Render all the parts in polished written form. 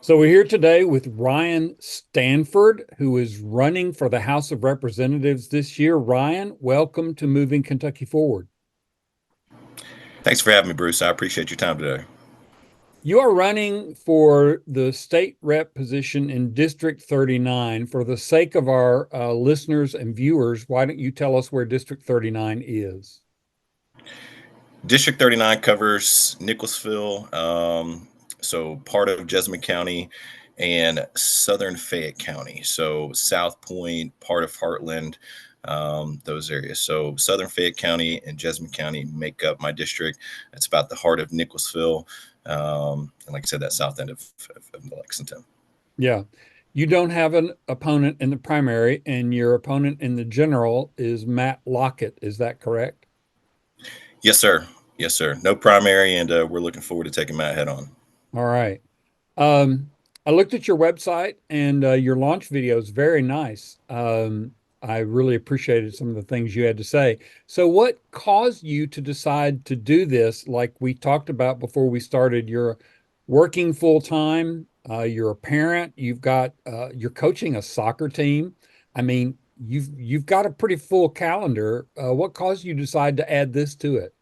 So we're here today with Ryan Stanford, who is running for the House of Representatives this year. Ryan, welcome to Moving Kentucky Forward. Thanks for having me, Bruce. I appreciate your time today. You are running for the state rep position in District 39. For the sake of our listeners and viewers, why don't you tell us where District 39 is? District 39 covers Nicholasville, so part of Jessamine County and southern Fayette County. So South Point, part of Heartland, those areas. So southern Fayette County and Jessamine County make up my district. It's about the heart of Nicholasville. And like I said, that south end of Lexington. Yeah. You don't have an opponent in the primary, and your opponent in the general is Matt Lockett. Is that correct? Yes, sir. Yes, sir. No primary, and we're looking forward to taking Matt head on. All right. Um, I looked at your website and your launch video is very nice. I really appreciated some of the things you had to say. So, what caused you to decide to do this? Like we talked about before we started, you're working full time. You're a parent. You're coaching a soccer team. I mean, you've got a pretty full calendar. What caused you to decide to add this to it?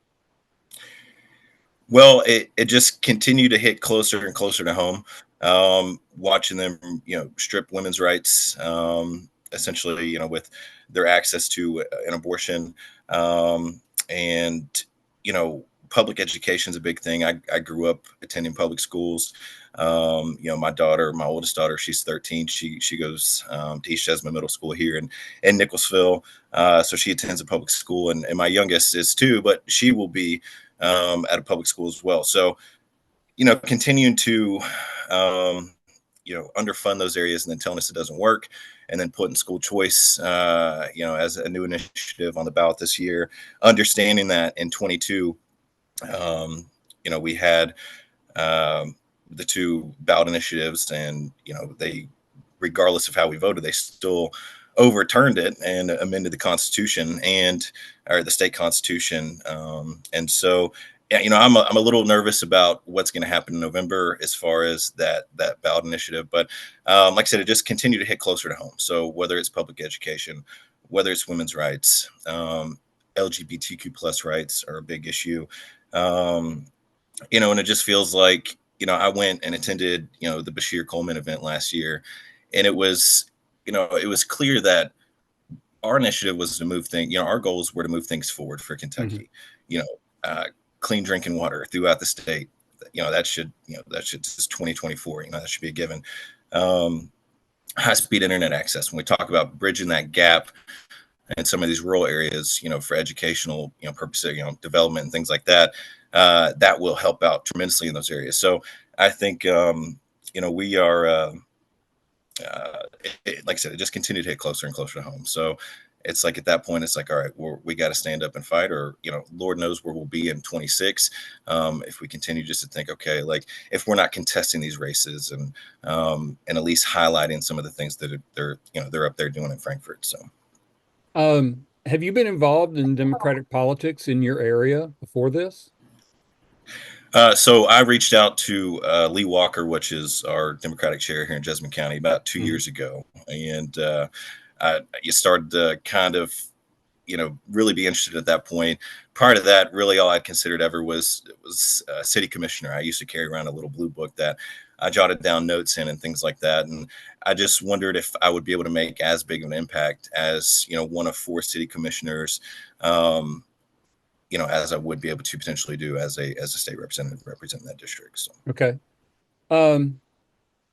Well, it just continued to hit closer and closer to home. Watching them, strip women's rights, essentially, with their access to an abortion, and public education is a big thing. I grew up attending public schools. My oldest daughter, she's 13. She goes to East Jessamine Middle School here in Nicholasville. So she attends a public school, and my youngest is too, but she will be at a public school as well. So, continuing to, underfund those areas and then telling us it doesn't work, and then putting school choice, as a new initiative on the ballot this year, understanding that in 22, we had the two ballot initiatives, and, they, regardless of how we voted, they still overturned it and amended the Constitution or the state Constitution. And so, yeah, I'm a little nervous about what's going to happen in November as far as that ballot initiative. But like I said, it just continued to hit closer to home. So whether it's public education, whether it's women's rights, LGBTQ plus rights are a big issue. And it just feels like, I went and attended, the Bashir Coleman event last year, and it was clear that our initiative was to move things. Our goals were to move things forward for Mhm. Kentucky. You know, Clean drinking water throughout the state. That should just 2024. That should be a given. High speed internet access. When we talk about bridging that gap in some of these rural areas, for educational, purposes, development and things like that, that will help out tremendously in those areas. So I think, we are. Like I said, it just continued to hit closer and closer to home. So it's like at that point, it's like, all right, we got to stand up and fight, or Lord knows where we'll be in 26 if we continue just to think, okay, like if we're not contesting these races and at least highlighting some of the things that they're up there doing in Frankfurt. So. Have you been involved in Democratic politics in your area before this? So I reached out to Lee Walker, which is our Democratic chair here in Jessamine County, about two Mhm. years ago, and you started to kind of, really be interested at that point. Prior to that, really all I considered ever was city commissioner. I used to carry around a little blue book that I jotted down notes in and things like that, and I just wondered if I would be able to make as big of an impact as one of four city commissioners. Um, as I would be able to potentially do as a state representative representing that district. So, Okay. Um,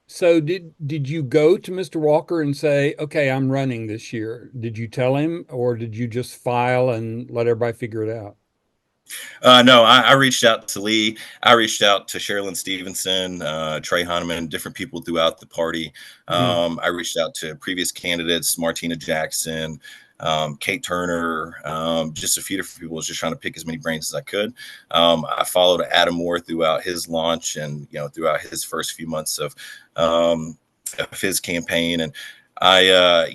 so did you go to Mr. Walker and say, "Okay, I'm running this year"? Did you tell him, or did you just file and let everybody figure it out? no, I reached out to Lee. I reached out to Sherilyn Stevenson, Trey Heineman, different people throughout the party. Mhm. I reached out to previous candidates, Martina Jackson, Kate Turner, just a few different people. I was just trying to pick as many brains as I could. I followed Adam Moore throughout his launch and throughout his first few months of his campaign, and I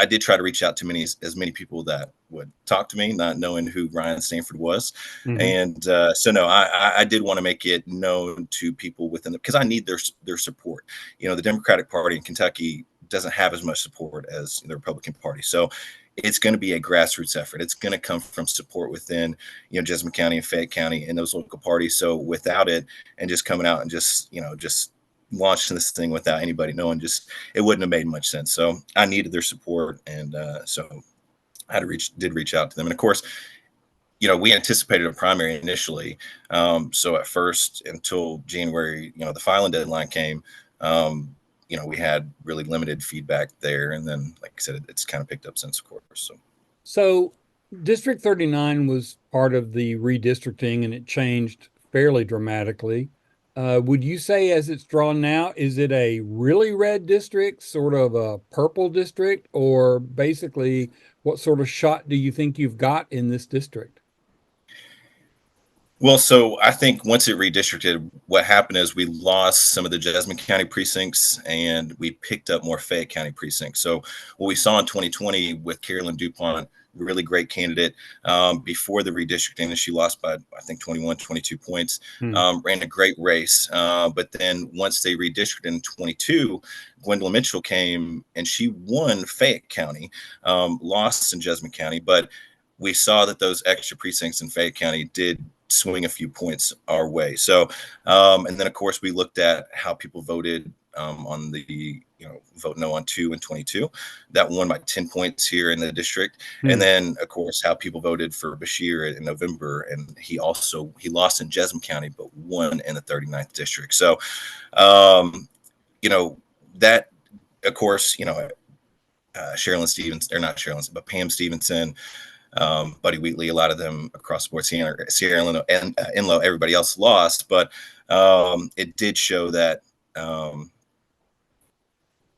did try to reach out to as many people that would talk to me, not knowing who Ryan Stanford was. Hmm. And so no, I did want to make it known to people within because I need their support. The Democratic Party in Kentucky doesn't have as much support as the Republican Party. So it's going to be a grassroots effort. It's going to come from support within, Jessamine County and Fayette County and those local parties. So without it and just coming out and just launching this thing without anybody knowing, just it wouldn't have made much sense. So I needed their support, and so I did reach out to them. And of course, we anticipated a primary initially. So at first, until January, the filing deadline came, we had really limited feedback there. And then, like I said, it's kind of picked up since, of course. So. So District 39 was part of the redistricting and it changed fairly dramatically. Would you say, as it's drawn now, is it a really red district, sort of a purple district, or basically what sort of shot do you think you've got in this district? Well, so I think once it redistricted, what happened is we lost some of the Jessamine County precincts and we picked up more Fayette County precincts. So what we saw in 2020 with Carolyn DuPont, really great candidate, before the redistricting, and she lost by, I think, 21, 22 points, Hmm. ran a great race. But then once they redistricted in 22, Gwendolyn Mitchell came and she won Fayette County, lost in Jessamine County, but we saw that those extra precincts in Fayette County did swing a few points our way. So, and then of course we looked at how people voted on the vote no on 2 and 22. That won by 10 points here in the district. And Hmm. then of course how people voted for Bashir in November, and he lost in Jessamine County but won in the 39th district. So, you know that of course Sherilyn Stevens, or not Sherilyn, but Pam Stevenson, Buddy Wheatley, a lot of them across the board, Sierra and Enlow, everybody else lost, but it did show that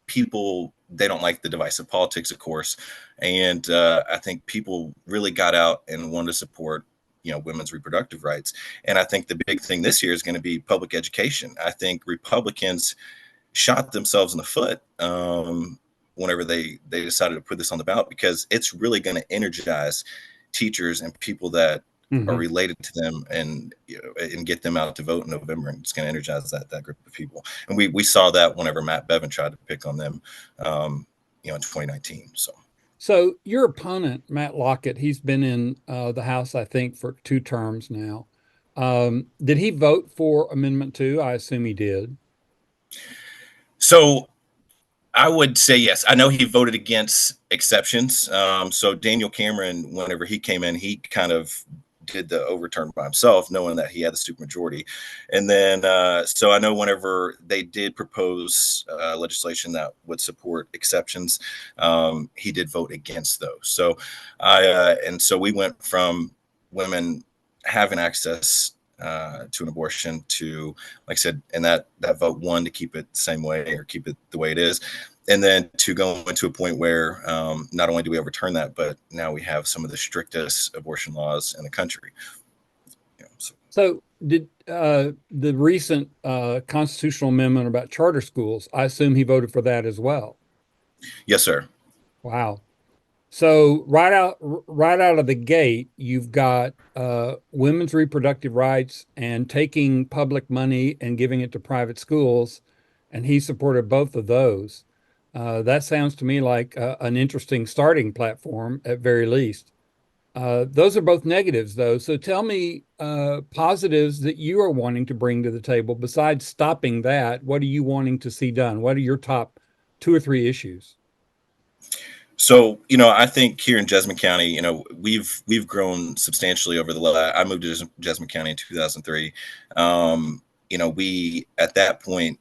people, they don't like the divisive politics, of course, and I think people really got out and wanted to support women's reproductive rights. And I think the big thing this year is going to be public education. I think Republicans shot themselves in the foot whenever they decided to put this on the ballot, because it's really going to energize teachers and people that are Hmm. related to them, and get them out to vote in November, and it's going to energize that group of people. And we saw that whenever Matt Bevin tried to pick on them, in 2019. So. So your opponent, Matt Lockett, he's been in the House, I think, for 2 terms now. Did he vote for Amendment 2? I assume he did. So I would say yes. I know he voted against exceptions. So Daniel Cameron, whenever he came in, he kind of did the overturn by himself, knowing that he had the supermajority. And then, so I know whenever they did propose legislation that would support exceptions, he did vote against those. So and so we went from women having access to an abortion to, like I said, and that vote won to keep it the same way, or keep it the way it is, and then to go into a point where not only do we overturn that, but now we have some of the strictest abortion laws in the country. So. So did the recent constitutional amendment about charter schools, I assume he voted for that as well. Yes, sir. Wow. So right out of the gate, you've got women's reproductive rights and taking public money and giving it to private schools, and he supported both of those. That sounds to me like an interesting starting platform at very least. Those are both negatives, though. So tell me positives that you are wanting to bring to the table. Besides stopping that, what are you wanting to see done? What are your top 2 or 3 issues? So, I think here in Jessamine County, we've grown substantially over the last. I moved to Jessamine County in 2003. We at that point,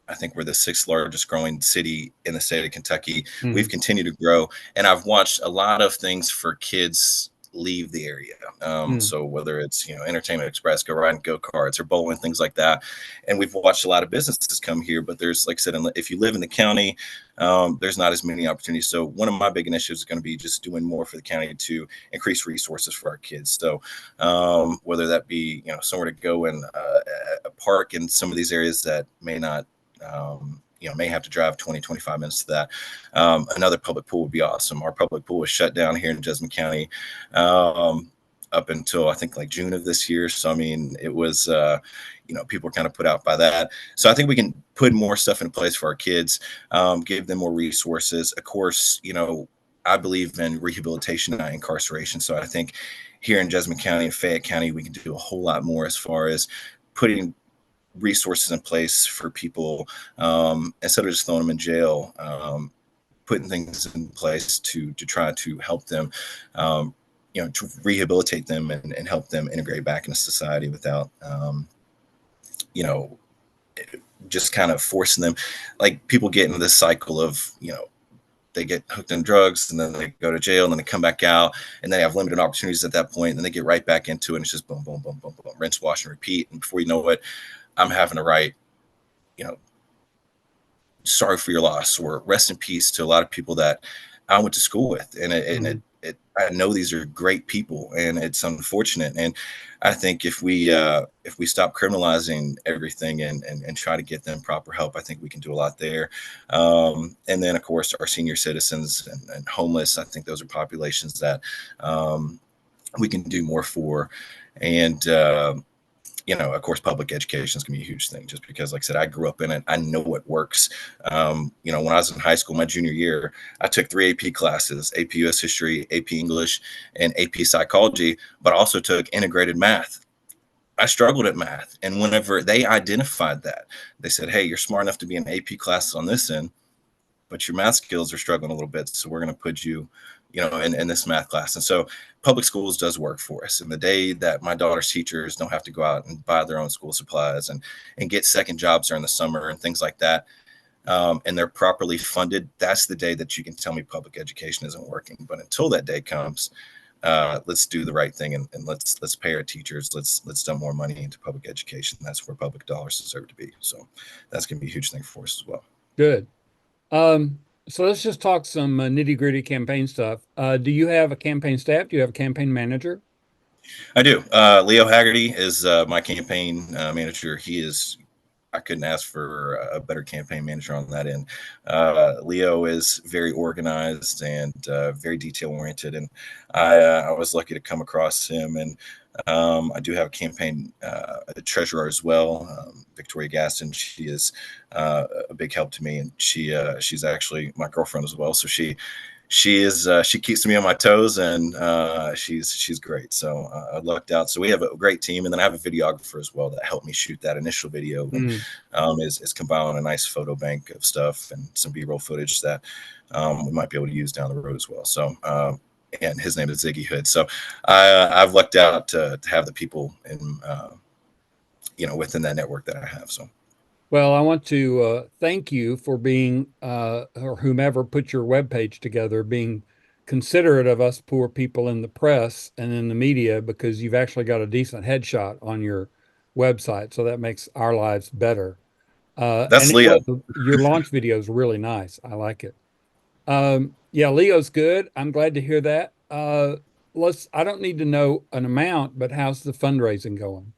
I think we're the sixth largest growing city in the state of Kentucky. We've Hmm. continued to grow, and I've watched a lot of things for kids leave the area. Hmm. So whether it's Entertainment Express, go riding go karts, or bowling, things like that, and we've watched a lot of businesses come here. But there's, like I said, if you live in the county, there's not as many opportunities. So one of my big initiatives is going to be just doing more for the county to increase resources for our kids. So whether that be somewhere to go in a park in some of these areas that may not may have to drive 20, 25 minutes to that. Another public pool would be awesome. Our public pool was shut down here in Jessamine County up until I think like June of this year. So, I mean, it was, people were kind of put out by that. So I think we can put more stuff in place for our kids, give them more resources. Of course, I believe in rehabilitation, not incarceration. So I think here in Jessamine County and Fayette County, we can do a whole lot more as far as putting resources in place for people, instead of just throwing them in jail, putting things in place to try to help them, to rehabilitate them and help them integrate back into society without, you know, just kind of forcing them. Like people get into this cycle of, they get hooked on drugs and then they go to jail and then they come back out and they have limited opportunities at that point. And then they get right back into it. And it's just boom, boom, boom, boom, boom, rinse, wash, and repeat. And before you know it, I'm having to write, you know, sorry for your loss or rest in peace to a lot of people that I went to school with. And I know these are great people and it's unfortunate. And I think if we stop criminalizing everything and try to get them proper help, I think we can do a lot there. And then of course our senior citizens and homeless, I think those are populations that we can do more for. And of course, public education is going to be a huge thing just because, like I said, I grew up in it. I know what works. When I was in high school, my junior year, I took 3 AP classes, AP US History, AP English, and AP Psychology, but I also took integrated math. I struggled at math. And whenever they identified that, they said, hey, you're smart enough to be in AP classes on this end, but your math skills are struggling a little bit. So we're going to put you, in this math class. And so public schools does work for us. And the day that my daughter's teachers don't have to go out and buy their own school supplies and get second jobs during the summer and things like that, and they're properly funded, that's the day that you can tell me public education isn't working. But until that day comes, let's do the right thing and let's pay our teachers. Let's dump more money into public education. That's where public dollars deserve to be. So that's going to be a huge thing for us as well. Good. So let's just talk some nitty gritty campaign stuff. Do you have a campaign staff? Do you have a campaign manager? I do. Leo Haggerty is my campaign manager. I couldn't ask for a better campaign manager on that end. Leo is very organized and very detail oriented, and I was lucky to come across him. And I do have a campaign a treasurer as well, Victoria Gaston. She is a big help to me, and she's actually my girlfriend as well. So she keeps me on my toes, and she's great. So I lucked out. So we have a great team, and then I have a videographer as well that helped me shoot that initial video, and is compiling a nice photo bank of stuff and some B-roll footage that we might be able to use down the road as well. So and his name is Ziggy Hood. So I've lucked out to have the people in within that network that I have. So. Well, I want to thank you for being, or whomever put your webpage together, being considerate of us poor people in the press and in the media, because you've actually got a decent headshot on your website. So that makes our lives better. That's Leo. Your launch video is really nice. I like it. Yeah, Leo's good. I'm glad to hear that. I don't need to know an amount, but how's the fundraising going?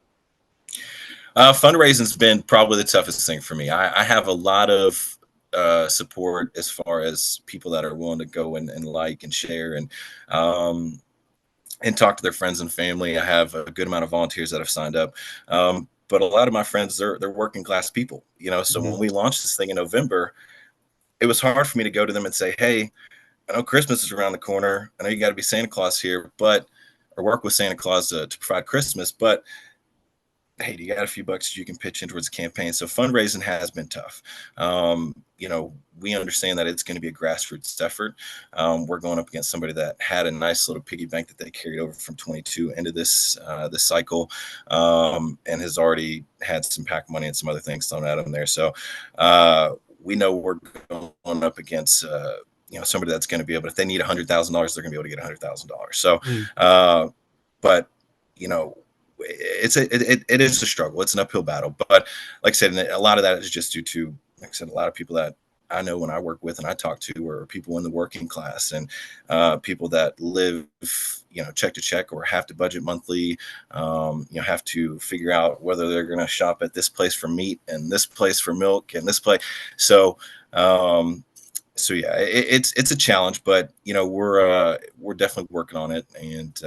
Fundraising's been probably the toughest thing for me. I have a lot of support as far as people that are willing to go and like and share and talk to their friends and family. I have a good amount of volunteers that have signed up. But a lot of my friends, they're working class people, so when we launched this thing in November, it was hard for me to go to them and say, hey, I know Christmas is around the corner. I know you got to be Santa Claus here, or work with Santa Claus to provide Christmas, but hey, you got a few bucks you can pitch in towards the campaign. So fundraising has been tough. We understand that it's going to be a grassroots effort. We're going up against somebody that had a nice little piggy bank that they carried over from 22 into this cycle, and has already had some PAC money and some other things thrown at them there. So we know we're going up against somebody that's going to be able, if they need $100,000, they're going to be able to get $100,000. So, but it is a struggle. It's an uphill battle, but like I said, a lot of that is just due to, like I said, a lot of people that I know when I work with and I talk to are people in the working class and people that live, check to check or have to budget monthly, have to figure out whether they're going to shop at this place for meat and this place for milk and this place. So, um, so yeah, it's a challenge, but we're definitely working on it, and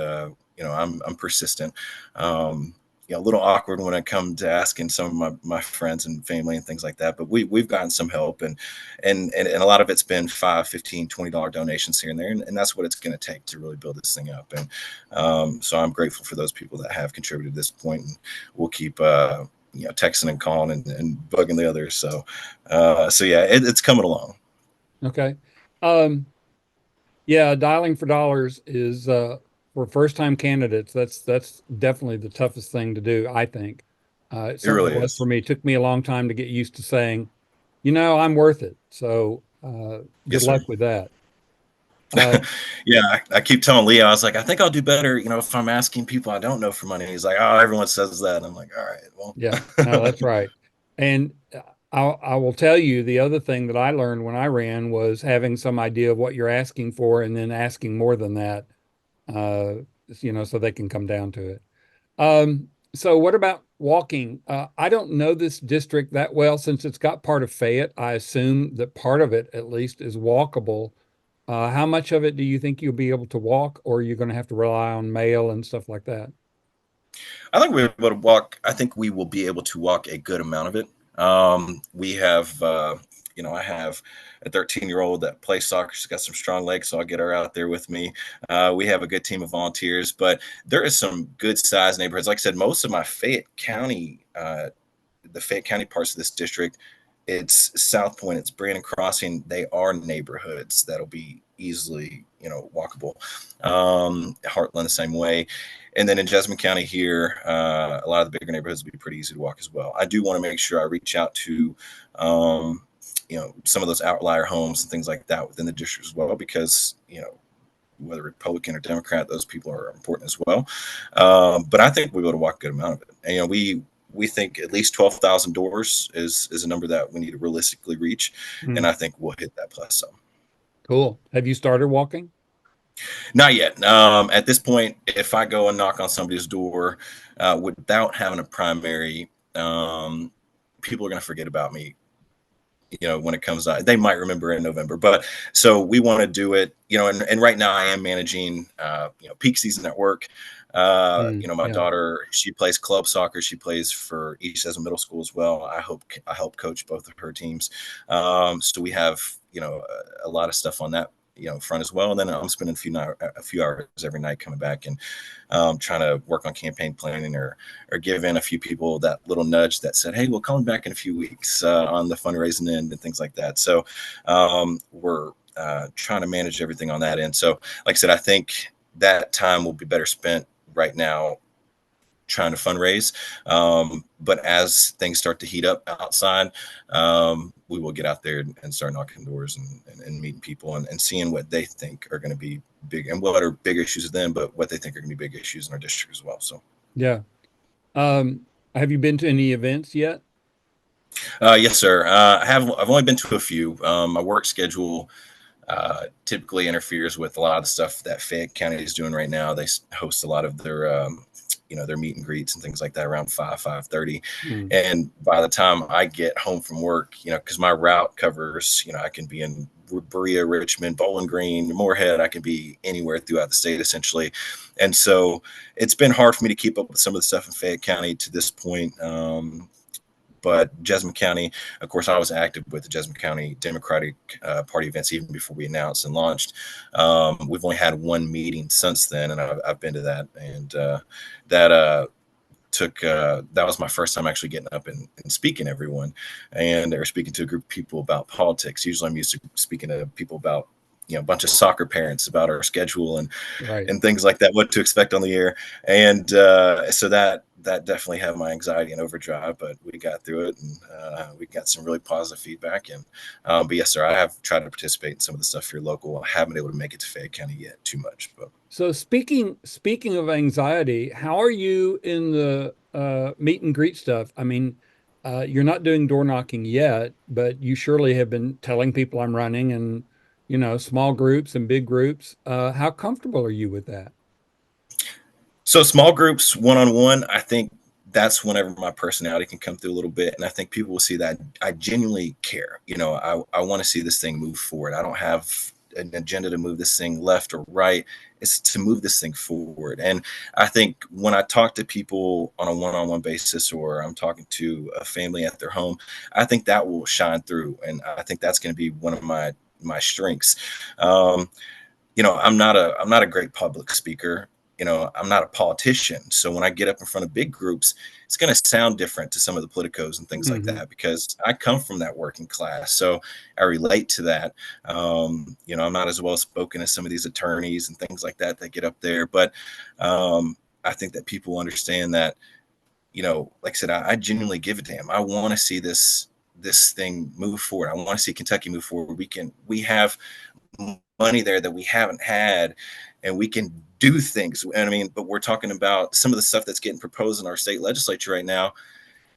I'm persistent. Um, a little awkward when I come to asking some of my friends and family and things like that, but we've gotten some help, and a lot of it's been 5, 15, $20 donations here and there, and that's what it's going to take to really build this thing up. And so I'm grateful for those people that have contributed to this point, and we'll keep texting and calling and bugging the others. So yeah, it's coming along. Okay. Um, yeah, dialing for dollars is for first-time candidates. That's definitely the toughest thing to do, I think. It It certainly really was for is. me. It took me a long time to get used to saying, I'm worth it. So good Yes, sir. luck with that. Uh, Yeah, I keep telling Leo, I was like, I think I'll do better, if I'm asking people I don't know for money. He's like, oh, everyone says that. And I'm like, all right, yeah, no, well. that's right. And I will tell you the other thing that I learned when I ran was having some idea of what you're asking for and then asking more than that, uh, so they can come down to it. So what about walking? I don't know this district that well since it's got part of Fayette. I assume that part of it at least is walkable. How much of it do you think you'll be able to walk, or are you going to have to rely on mail and stuff like that? I think we're able to walk. I think we will be able to walk a good amount of it. We have, I have a 13-year-old that plays soccer. She's got some strong legs, so I'll get her out there with me. We have a good team of volunteers, but there is some good sized neighborhoods. Like I said, most of my the Fayette County parts of this district, it's South Point, it's Brandon Crossing. They are neighborhoods that'll be easily, walkable. Heartland the same way. And then in Jessamine County here, a lot of the bigger neighborhoods will be pretty easy to walk as well. I do want to make sure I reach out to, some of those outlier homes and things like that within the district as well, because, whether Republican or Democrat, those people are important as well. But I think we'll be able to walk a good amount of it. And, we think at least 12,000 doors is a number that we need to realistically reach, and Hmm, I think we'll hit that plus some. cool. Have you started walking? Not yet. At this point, if I go and knock on somebody's door without having a primary, people are going to forget about me. When it comes out, they might remember in November, but so we want to do it. And right now I am managing, peak season at work. Hmm, My yeah, daughter, she plays club soccer. She plays for East Desmond Middle School as well. I help coach both of her teams. So we have, a lot of stuff on that, front as well. And then I'm spending a few hours every night coming back and trying to work on campaign planning or give in a few people that little nudge that said, hey, we'll come back in a few weeks on the fundraising end and things like that. So we're trying to manage everything on that end. So, like I said, I think that time will be better spent right now trying to fundraise. But as things start to heat up outside, we will get out there and start knocking doors and meeting people and seeing what they think are going to be big and what are big issues with them, but what they think are going to be big issues in our district as well. So, yeah. Have you been to any events yet? yes, sir. I've only been to a few. My work schedule typically interferes with a lot of the stuff that Fayette County is doing right now. They host a lot of their meet and greets and things like that around 5:30. Hmm, And by the time I get home from work, because my route covers, I can be in Berea, Richmond, Bowling Green, Moorhead. I can be anywhere throughout the state essentially. And so it's been hard for me to keep up with some of the stuff in Fayette County to this point. But Jessamine County, of course, I was active with the Jessamine County Democratic Party events even before we announced and launched. We've only had one meeting since then, and I've been to that. And that that was my first time actually getting up and speaking to everyone, and they were speaking to a group of people about politics. Usually, I'm used to speaking to people about a bunch of soccer parents about our schedule right. and things like that, what to expect on the air. And so that definitely had my anxiety and overdrive, but we got through it, and we got some really positive feedback. And but yes, sir, I have tried to participate in some of the stuff here local. I haven't been able to make it to Fayette County yet too much, but So speaking of anxiety, how are you in the meet and greet stuff? I mean, You're not doing door knocking yet, but you surely have been telling people I'm running and, small groups and big groups. How comfortable are you with that? So small groups, one on one, I think that's whenever my personality can come through a little bit, and I think people will see that I genuinely care. I want to see this thing move forward. I don't have an agenda to move this thing left or right. It's to move this thing forward. And I think when I talk to people on a one-on-one basis, or I'm talking to a family at their home, I think that will shine through, and I think that's going to be one of my strengths. Um, I'm not a great public speaker. I'm not a politician. So when I get up in front of big groups, it's going to sound different to some of the politicos and things like Hmm. that because I come from that working class. So I relate to that. I'm not as well spoken as some of these attorneys and things like that get up there. But I think that people understand that, like I said, I genuinely give a damn. I want to see this thing move forward. I want to see Kentucky move forward. We have money there that we haven't had, and we can do things. And I mean, but we're talking about some of the stuff that's getting proposed in our state legislature right now.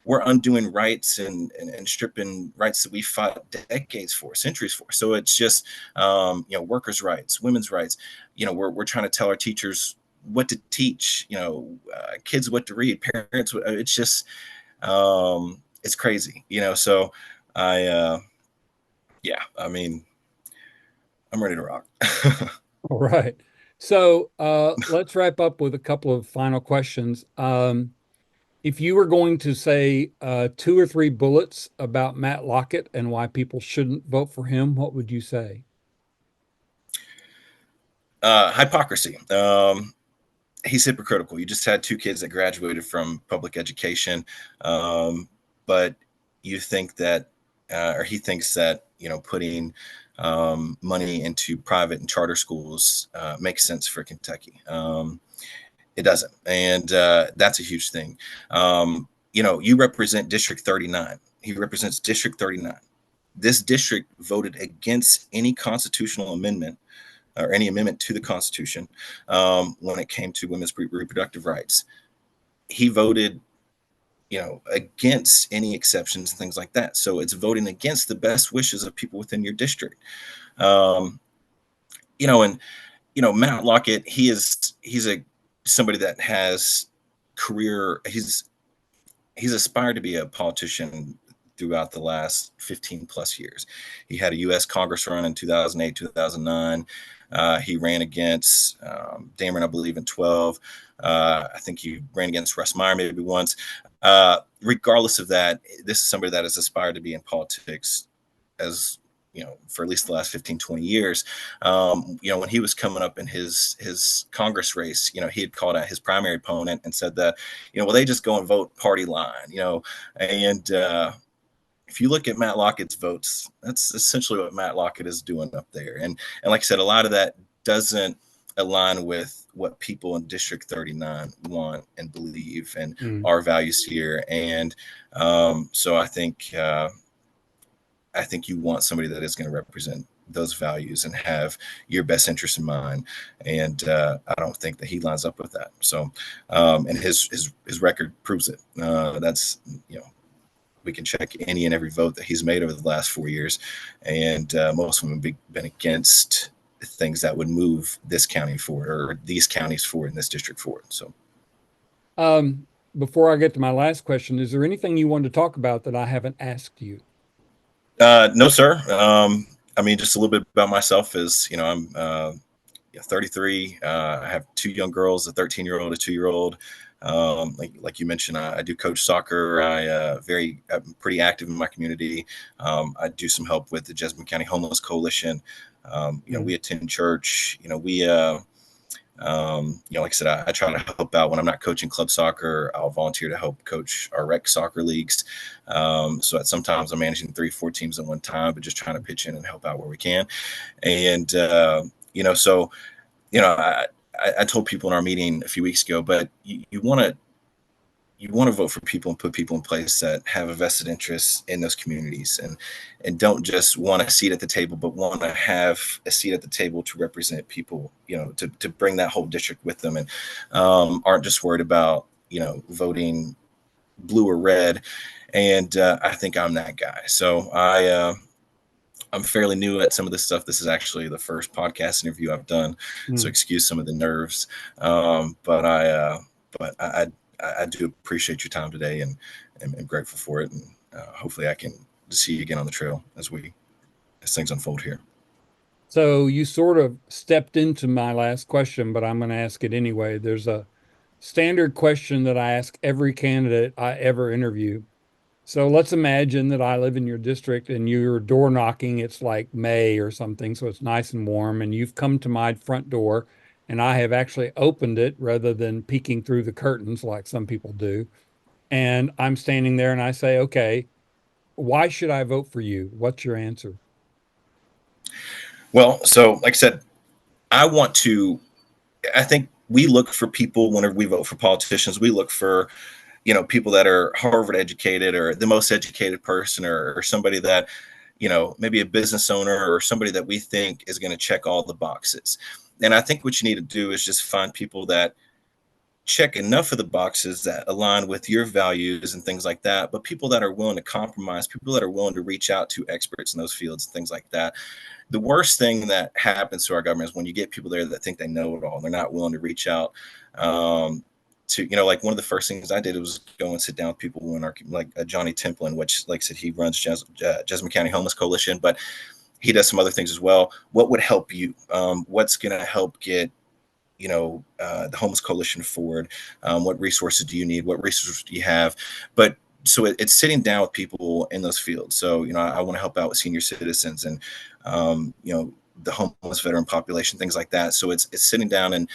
We're undoing rights and stripping rights that we fought decades for, centuries for. So it's just, workers' rights, women's rights. We're trying to tell our teachers what to teach, kids what to read, parents. It's just, it's crazy, So I, yeah, I mean, I'm ready to rock. All right. So let's wrap up with a couple of final questions. If you were going to say two or three bullets about Matt Lockett and why people shouldn't vote for him, what would you say? Hypocrisy. He's hypocritical. You just had two kids that graduated from public education, but you think that, or he thinks that, putting money into private and charter schools makes sense for Kentucky. It doesn't, and that's a huge thing. You represent District 39. He represents District 39. This district voted against any constitutional amendment or any amendment to the Constitution when it came to women's reproductive rights. He voted, against any exceptions and things like that. So it's voting against the best wishes of people within your district. Um, and Matt Lockett, he's a somebody that has career. He's aspired to be a politician throughout the last 15 plus years. He had a U.S. Congress run in 2008, 2009. He ran against Dameron, I believe, in 12. I think he ran against Russ Meyer maybe once. Regardless of that, this is somebody that has aspired to be in politics as for at least the last 15, 20 years. When he was coming up in his Congress race, he had called out his primary opponent and said that, well, they just go and vote party line, and if you look at Matt Lockett's votes, that's essentially what Matt Lockett is doing up there. And like I said, a lot of that doesn't align with what people in District 39 want and believe and Mm. our values here. And so I think you want somebody that is going to represent those values and have your best interest in mind. And I don't think that he lines up with that. So, and his record proves it. That's we can check any and every vote that he's made over the last 4 years, and most of them have been against things that would move this county forward or these counties forward in this district forward. So, Um, Before I get to my last question, is there anything you wanted to talk about that I haven't asked you? no, sir. I mean, just a little bit about myself is, I'm 33. I have two young girls, a 13-year-old, a 2-year-old. Like you mentioned, I do coach soccer. I'm pretty active in my community. I do some help with the Jessamine County Homeless Coalition. Mm. We attend church. Like I said, I try to help out when I'm not coaching club soccer. I'll volunteer to help coach our rec soccer leagues. So that sometimes I'm managing 3 or 4 teams at one time, but just trying to pitch in and help out where we can. And, so, I told people in our meeting a few weeks ago, but you want to vote for people and put people in place that have a vested interest in those communities and don't just want a seat at the table, but want to have a seat at the table to represent people, to bring that whole district with them, and aren't just worried about voting blue or red. And I think I'm that guy. So I'm fairly new at some of this stuff. This is actually the first podcast interview I've done, so Mm. excuse some of the nerves. But I do appreciate your time today, and am grateful for it. And hopefully, I can see you again on the trail as things unfold here. So you sort of stepped into my last question, but I'm going to ask it anyway. There's a standard question that I ask every candidate I ever interview. So let's imagine that I live in your district and you're door knocking. It's like May or something, so it's nice and warm, and you've come to my front door, and I have actually opened it rather than peeking through the curtains like some people do. And I'm standing there and I say, okay, why should I vote for you? What's your answer? Well, so like I said, I want to. I think we look for people whenever we vote for politicians. We look for people that are Harvard educated or the most educated person or somebody that maybe a business owner or somebody that we think is going to check all the boxes. And I think what you need to do is just find people that check enough of the boxes that align with your values and things like that, but people that are willing to compromise, people that are willing to reach out to experts in those fields and things like that. The worst thing that happens to our government is when you get people there that think they know it all. They're not willing to reach out. To like one of the first things I did was go and sit down with people when our like Johnny Templin, which like I said, he runs Jessamine County Homeless Coalition, but he does some other things as well. What would help you? What's going to help get the homeless coalition forward? What resources do you need? What resources do you have? But so it's sitting down with people in those fields. So I want to help out with senior citizens and the homeless veteran population, things like that. So it's sitting down and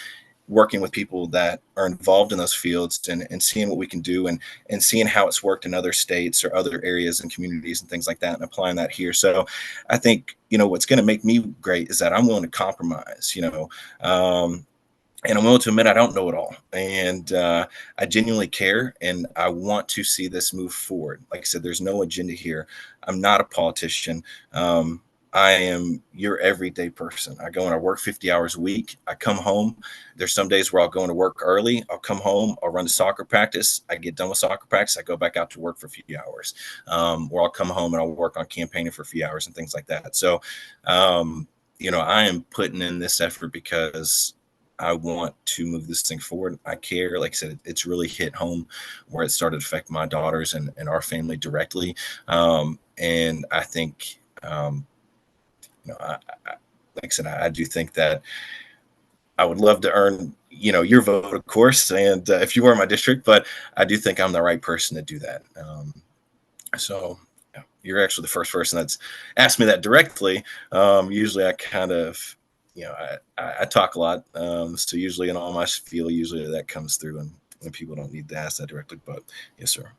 working with people that are involved in those fields and seeing what we can do and seeing how it's worked in other states or other areas and communities and things like that and applying that here. So I think what's going to make me great is that I'm willing to compromise. And I'm willing to admit I don't know it all. And I genuinely care, and I want to see this move forward. Like I said, there's no agenda here. I'm not a politician. I am your everyday person. I go and I work 50 hours a week. I come home. There's some days where I'll go into work early. I'll come home. I'll run to soccer practice. I get done with soccer practice. I go back out to work for a few hours. Or I'll come home and I'll work on campaigning for a few hours and things like that. So, I am putting in this effort because I want to move this thing forward. I care. Like I said, it's really hit home where it started to affect my daughters and our family directly. And I think, like I said, I do think that I would love to earn, your vote, of course, and if you were in my district, but I do think I'm the right person to do that. So you're actually the first person that's asked me that directly. Usually I kind of, I talk a lot. So usually in all my spiel, usually that comes through and people don't need to ask that directly, but yes, sir.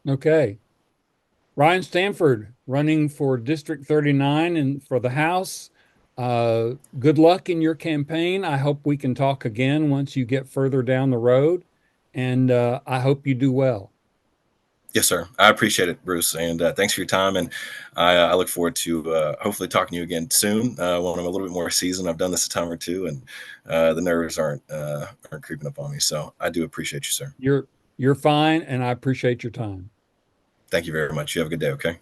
Okay. Ryan Stanford running for District 39 and for the House. Good luck in your campaign. I hope we can talk again once you get further down the road, and I hope you do well. Yes, sir. I appreciate it, Bruce, and thanks for your time. And I look forward to hopefully talking to you again soon when I'm a little bit more seasoned. I've done this a time or two, and the nerves aren't creeping up on me. So I do appreciate you, sir. You're fine, and I appreciate your time. Thank you very much. You have a good day. Okay.